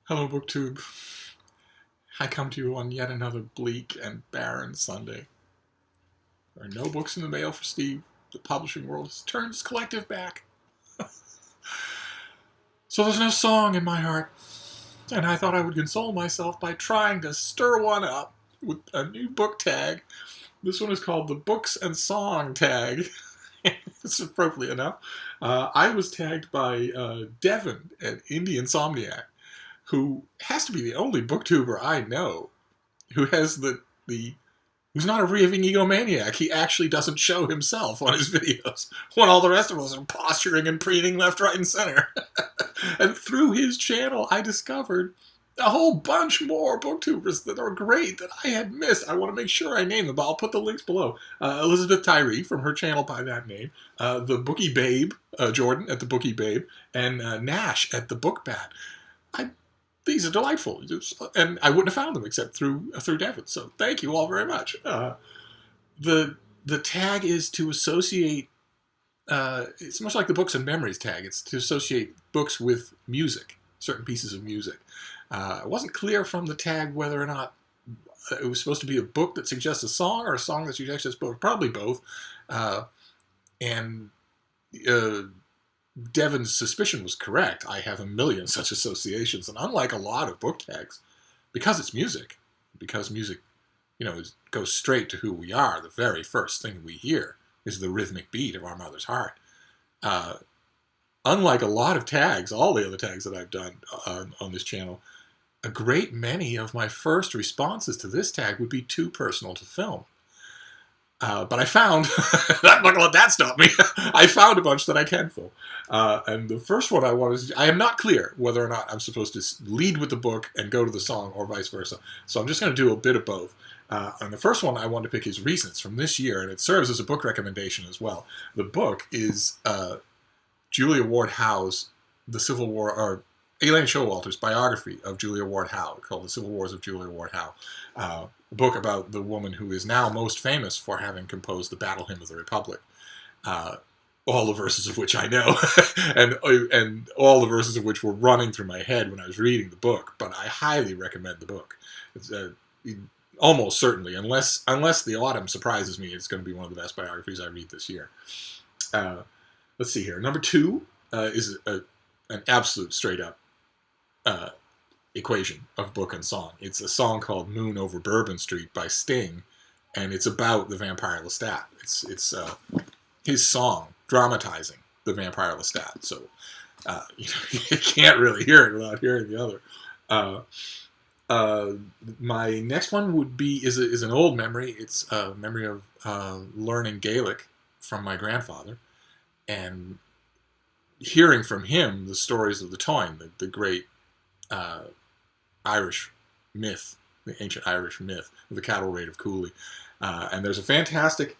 Hello, BookTube. I come to you on yet another bleak and barren Sunday. There are no books in the mail for Steve. The publishing world has turned its collective back. So there's no song in my heart. And I thought I would console myself by trying to stir one up with a new book tag. This one is called the Books and Song tag. It's appropriate enough. I was tagged by Devin at Indie Insomniac, who has to be the only booktuber I know who has who's not a raving egomaniac. He actually doesn't show himself on his videos when all the rest of us are posturing and preening left, right, and center. And through his channel, I discovered a whole bunch more booktubers that are great that I had missed. I want to make sure I name them, but I'll put the links below. Elizabeth Tyree from her channel by that name, the Booky Babe, Jordan at the Booky Babe, and Nash at the Book Bat. These are delightful, and I wouldn't have found them except through Devin. So thank you all very much. The tag is to associate. It's much like the books and memories tag. It's to associate books with music, certain pieces of music. It wasn't clear from the tag whether or not it was supposed to be a book that suggests a song or a song that suggests a book. Probably both. And Devin's suspicion was correct. I have a million such associations, and unlike a lot of book tags, because it's music, because music, goes straight to who we are. The very first thing we hear is the rhythmic beat of our mother's heart. Unlike a lot of tags, all the other tags that I've done on this channel, a great many of my first responses to this tag would be too personal to film. But I found, I'm not going to let that stop me, I found a bunch that I can film. And the first one I am not clear whether or not I'm supposed to lead with the book and go to the song or vice versa. So I'm just going to do a bit of both. And the first one I want to pick is Recents from this year, and it serves as a book recommendation as well. The book is Julia Ward Howe's The Civil War, or Elaine Showalter's biography of Julia Ward Howe, called The Civil Wars of Julia Ward Howe. A book about the woman who is now most famous for having composed the Battle Hymn of the Republic. All the verses of which I know, and all the verses of which were running through my head when I was reading the book. But I highly recommend the book. It's almost certainly, unless the autumn surprises me, it's going to be one of the best biographies I read this year. Let's see here. Number 2 is an absolute straight-up equation of book and song. It's a song called Moon Over Bourbon Street by Sting, and it's about the vampire Lestat. It's his song dramatizing the vampire Lestat. So you can't really hear it without hearing the other. My next one is an old memory. It's a memory of learning Gaelic from my grandfather and hearing from him the stories of the Táin, the great Irish myth, the ancient Irish myth of the cattle raid of Cooley. And there's a fantastic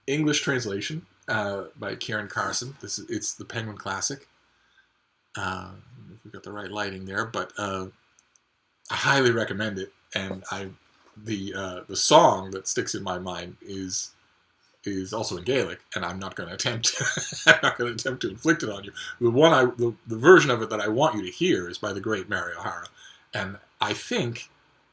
English translation by Kieran Carson. It's the Penguin Classic. If we've got the right lighting there, but I highly recommend it. And the song that sticks in my mind is also in Gaelic, and I'm not going to attempt to inflict it on you. The version of it that I want you to hear is by the great Mary O'Hara, and I think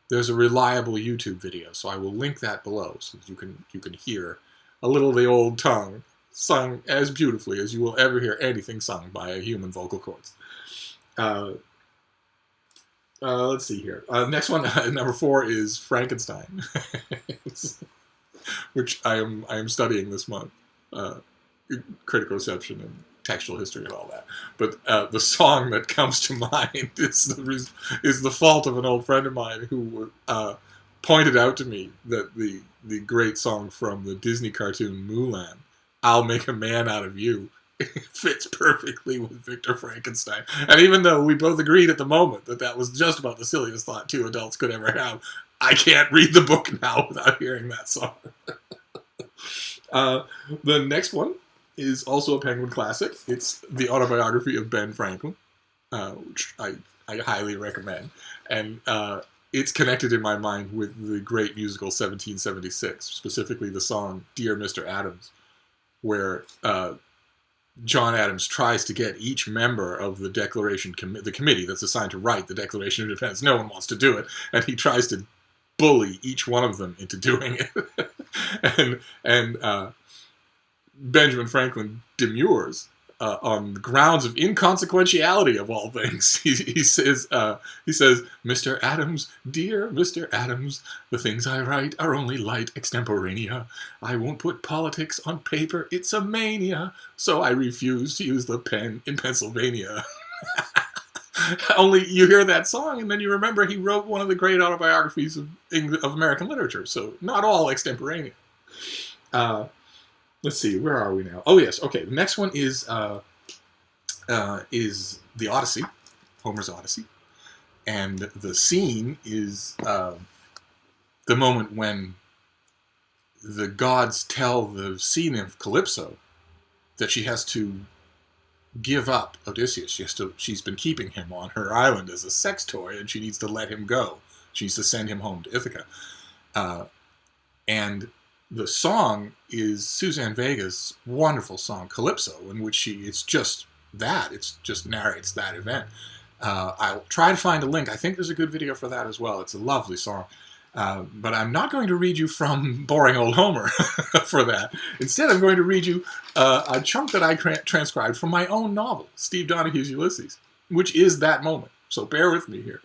there's a reliable YouTube video, so I will link that below so that you can hear a little of the old tongue sung as beautifully as you will ever hear anything sung by a human vocal cords. Let's see here. Next one, number 4, is Frankenstein, which I am studying this month. Critical reception and textual history and all that. But the song that comes to mind is the fault of an old friend of mine who pointed out to me that the great song from the Disney cartoon Mulan, I'll Make a Man Out of You, fits perfectly with Victor Frankenstein. And even though we both agreed at the moment that was just about the silliest thought 2 adults could ever have, I can't read the book now without hearing that song. The next one is also a Penguin classic. It's the autobiography of Ben Franklin, which I highly recommend. And it's connected in my mind with the great musical 1776, specifically the song Dear Mr. Adams, where John Adams tries to get each member of the the committee that's assigned to write the Declaration of Independence. No one wants to do it, and he tries to bully each one of them into doing it. and Benjamin Franklin demurs on the grounds of inconsequentiality of all things. He says, "Mr. Adams, dear Mr. Adams, the things I write are only light extemporanea. I won't put politics on paper, it's a mania, so I refuse to use the pen in Pennsylvania." Only you hear that song and then you remember he wrote one of the great autobiographies of American literature, so not all extemporanea. Let's see, where are we now? Oh yes, okay. The next one is the Odyssey, Homer's Odyssey, and the scene is the moment when the gods tell the sea nymph Calypso that she has to give up Odysseus. She's been keeping him on her island as a sex toy, and she needs to let him go. She needs to send him home to Ithaca, and the song is Suzanne Vega's wonderful song, Calypso, in which it just narrates that event. I'll try to find a link. I think there's a good video for that as well. It's a lovely song. But I'm not going to read you from Boring Old Homer for that. Instead, I'm going to read you a chunk that I transcribed from my own novel, Steve Donahue's Ulysses, which is that moment. So bear with me here.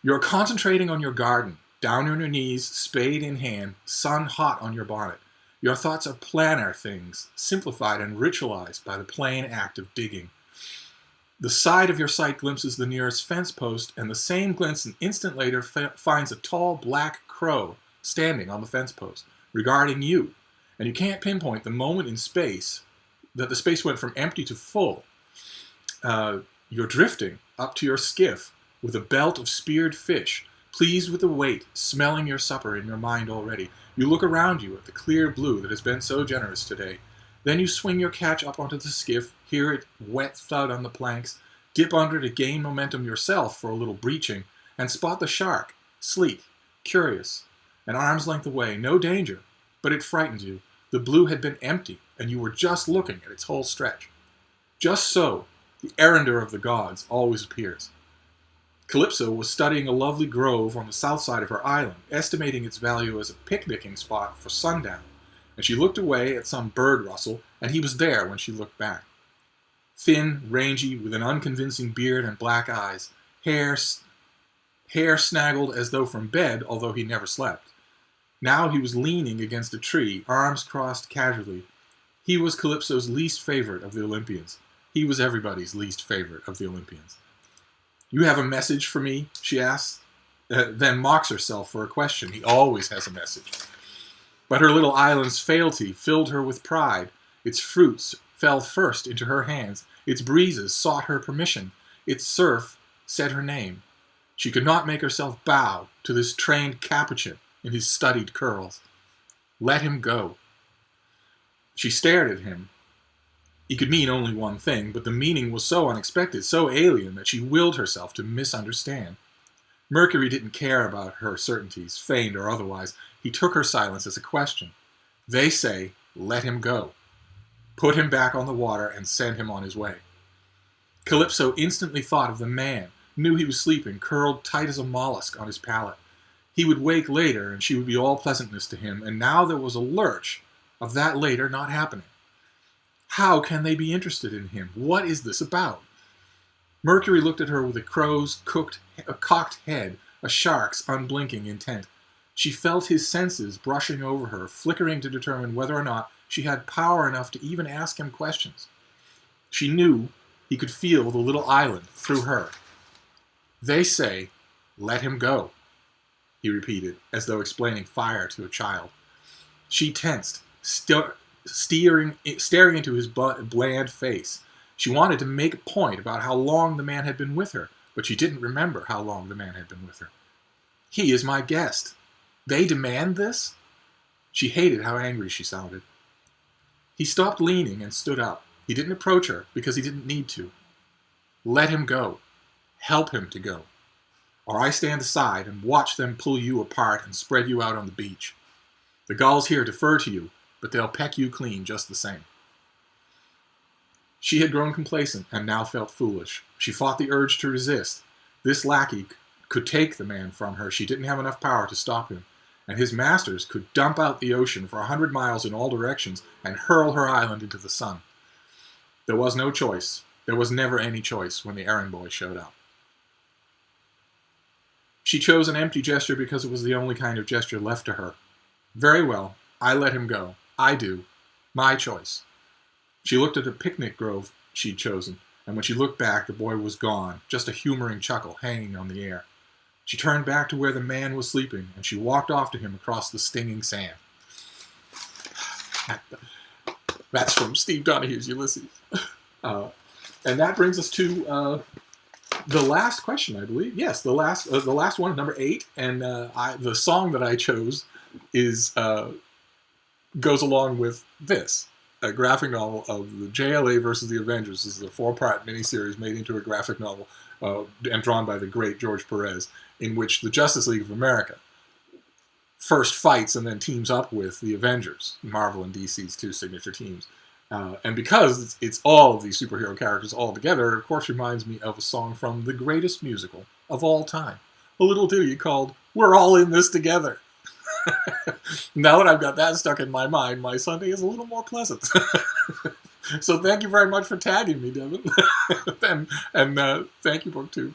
You're concentrating on your garden, down on your knees, spade in hand, sun hot on your bonnet. Your thoughts are planar things, simplified and ritualized by the plain act of digging. The side of your sight glimpses the nearest fence post, and the same glimpse an instant later finds a tall black crow standing on the fence post, regarding you. And you can't pinpoint the moment in space that the space went from empty to full. You're drifting up to your skiff with a belt of speared fish, pleased with the weight, smelling your supper in your mind already. You look around you at the clear blue that has been so generous today. Then you swing your catch up onto the skiff, hear it wet thud on the planks, dip under to gain momentum yourself for a little breaching, and spot the shark, sleek, curious, an arm's length away, no danger, but it frightens you. The blue had been empty, and you were just looking at its whole stretch. Just so, the errander of the gods always appears. Calypso was studying a lovely grove on the south side of her island, estimating its value as a picnicking spot for sundown, and she looked away at some bird rustle, and he was there when she looked back. Thin, rangy, with an unconvincing beard and black eyes, hair snaggled as though from bed, although he never slept. Now he was leaning against a tree, arms crossed casually. He was Calypso's least favorite of the Olympians. He was everybody's least favorite of the Olympians. "You have a message for me?" she asks, then mocks herself for a question. He always has a message. But her little island's fealty filled her with pride. Its fruits fell first into her hands. Its breezes sought her permission. Its surf said her name. She could not make herself bow to this trained Capuchin in his studied curls. Let him go. She stared at him. He could mean only one thing, but the meaning was so unexpected, so alien, that she willed herself to misunderstand. Mercury didn't care about her certainties, feigned or otherwise. He took her silence as a question. They say, let him go. Put him back on the water and send him on his way. Calypso instantly thought of the man, knew he was sleeping, curled tight as a mollusk on his pallet. He would wake later, and she would be all pleasantness to him, and now there was a lurch of that later not happening. How can they be interested in him? What is this about? Mercury looked at her with a crow's cocked head, a shark's unblinking intent. She felt his senses brushing over her, flickering to determine whether or not she had power enough to even ask him questions. She knew he could feel the little island through her. They say, let him go, he repeated, as though explaining fire to a child. She tensed, staring into his bland face. She wanted to make a point about how long the man had been with her, but she didn't remember how long the man had been with her. He is my guest. They demand this? She hated how angry she sounded. He stopped leaning and stood up. He didn't approach her because he didn't need to. Let him go. Help him to go. Or I stand aside and watch them pull you apart and spread you out on the beach. The gulls here defer to you, but they'll peck you clean just the same. She had grown complacent and now felt foolish. She fought the urge to resist. This lackey could take the man from her. She didn't have enough power to stop him. And his masters could dump out the ocean for 100 miles in all directions and hurl her island into the sun. There was no choice. There was never any choice when the errand boy showed up. She chose an empty gesture because it was the only kind of gesture left to her. Very well, I let him go. I do. My choice. She looked at a picnic grove she'd chosen, and when she looked back, the boy was gone, just a humoring chuckle hanging on the air. She turned back to where the man was sleeping, and she walked off to him across the stinging sand. That's from Steve Donahue's Ulysses. And that brings us to the last question, I believe. Yes, the last one, number 8, and the song that I chose goes along with this. A graphic novel of the JLA versus the Avengers. This is a 4-part miniseries made into a graphic novel and drawn by the great George Perez, in which the Justice League of America first fights and then teams up with the Avengers, Marvel and DC's 2 signature teams. And because it's all of these superhero characters all together, it of course reminds me of a song from the greatest musical of all time. A little ditty called We're All in This Together. Now that I've got that stuck in my mind, my Sunday is a little more pleasant. So thank you very much for tagging me, Devin. and thank you, BookTube.